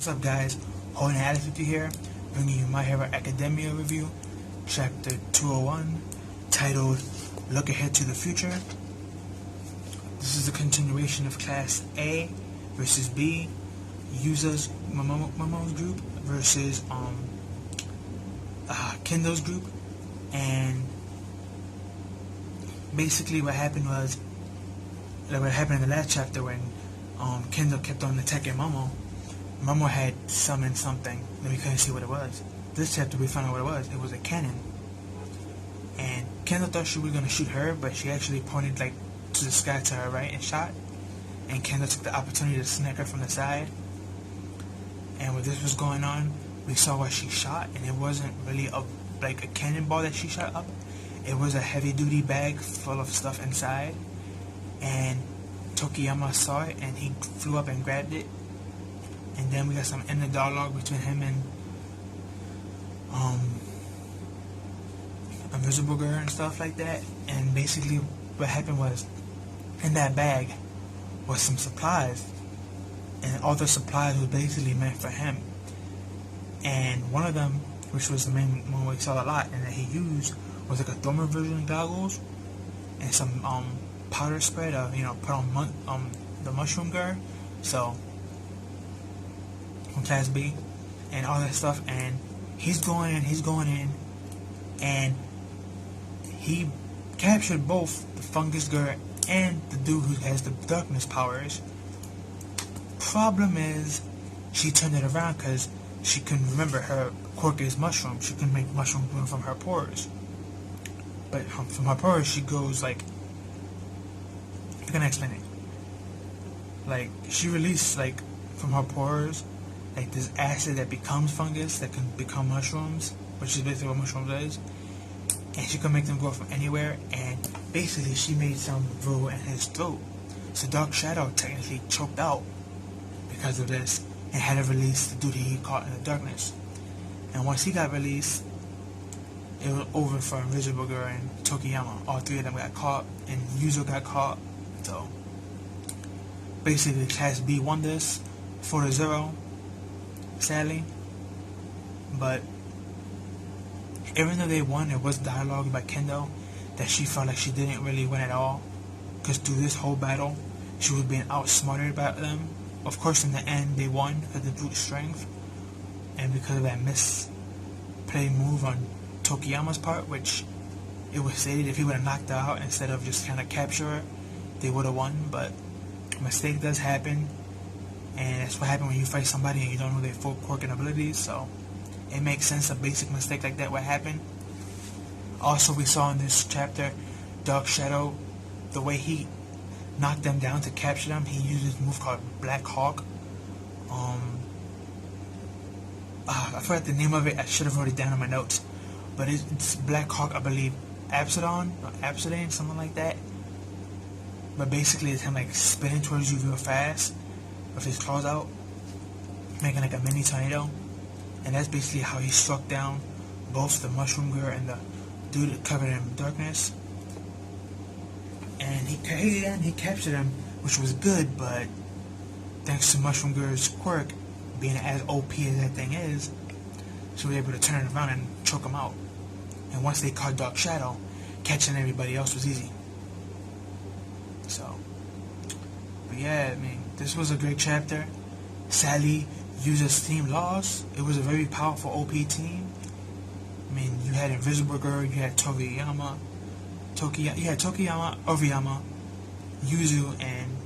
What's up, guys? Holding Attitude here, bringing you My Hero Academia review, chapter 201, titled Look Ahead to the Future. This is a continuation of Class A versus B, Yuza's Momo's group versus Kendo's group, and basically what happened was, like what happened in the last chapter when Kendo kept on attacking Momo. Momo had summoned something that we couldn't see what it was. This chapter we found out what it was. It was a cannon. And Kendo thought she was going to shoot her, but she actually pointed like to the sky to her right and shot. And Kendo took the opportunity to snag her from the side. And when this was going on, we saw what she shot, and it wasn't really like a cannonball that she shot up. It was a heavy-duty bag full of stuff inside. And Tokiyama saw it, and he flew up and grabbed it. And then we got some inner dialogue between him and Invisible Girl and stuff like that. And basically what happened was, in that bag was some supplies, and all the supplies was basically meant for him. And one of them, which was the main one we saw a lot and that he used, was like a thermal vision goggles and some powder spray to put on the Mushroom Girl. So from Class B and all that stuff, and he's going in, and he captured both the Fungus Girl and the dude who has the darkness powers. Problem is, she turned it around because she couldn't remember her quirk is mushroom. She couldn't make mushroom bloom from her pores. But from her pores, she goes like, I can explain it. Like, she released like from her pores like this acid that becomes fungus that can become mushrooms, which is basically what mushrooms is. And she could make them grow from anywhere, and basically she made some grow in his throat. So Dark Shadow technically choked out because of this and had to release the dude he caught in the darkness. And once he got released, it was over for Invisible Girl and Tokiyama. All three of them got caught, and Yuzo got caught. So basically Class B won this 4-0, sadly. But even though they won, there was dialogue by Kendo that she felt like she didn't really win at all, because through this whole battle she was being outsmarted by them. Of course, in the end they won because of the brute strength and because of that misplay move on Tokiyama's part, which it was stated if he would have knocked her out instead of just kind of capture her, they would have won. But a mistake does happen, and that's what happens when you fight somebody and you don't know their full quirk and abilities. So it makes sense a basic mistake like that would happen. Also, we saw in this chapter Dark Shadow, the way he knocked them down to capture them, he used this move called Black Hawk. I forgot the name of it. I should have wrote it down in my notes, but it's Black Hawk, I believe, Absidon or Absidan, something like that. But basically it's him like spinning towards you real fast with his claws out, making like a mini tornado. And that's basically how he struck down both the Mushroom Girl and the dude covered in darkness. And he captured him, which was good, but thanks to Mushroom Girl's quirk being as OP as that thing is, she was able to turn it around and choke him out. And once they caught Dark Shadow, catching everybody else was easy. So, but yeah, I mean, this was a great chapter. Sadly, Yuza's team lost. It was a very powerful OP team. I mean, you had Invisible Girl, you had Tokiyama, Oriyama, Yuzu, and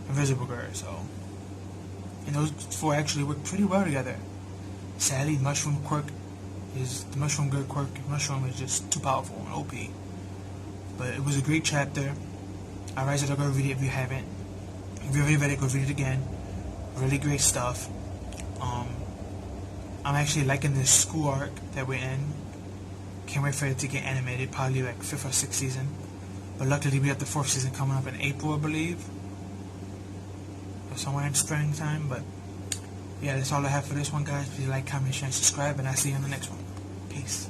Invisible Girl. So, and those four actually worked pretty well together. Sadly, the Mushroom Girl quirk, Mushroom is just too powerful and OP. But it was a great chapter. I advise you to go read it if you haven't. If you already read it, go read it again. Really great stuff. I'm actually liking this school arc that we're in. Can't wait for it to get animated, probably like 5th or 6th season. But luckily we have the 4th season coming up in April, I believe. Or somewhere in springtime. But yeah, that's all I have for this one, guys. Please like, comment, share, and subscribe, and I'll see you on the next one. Peace.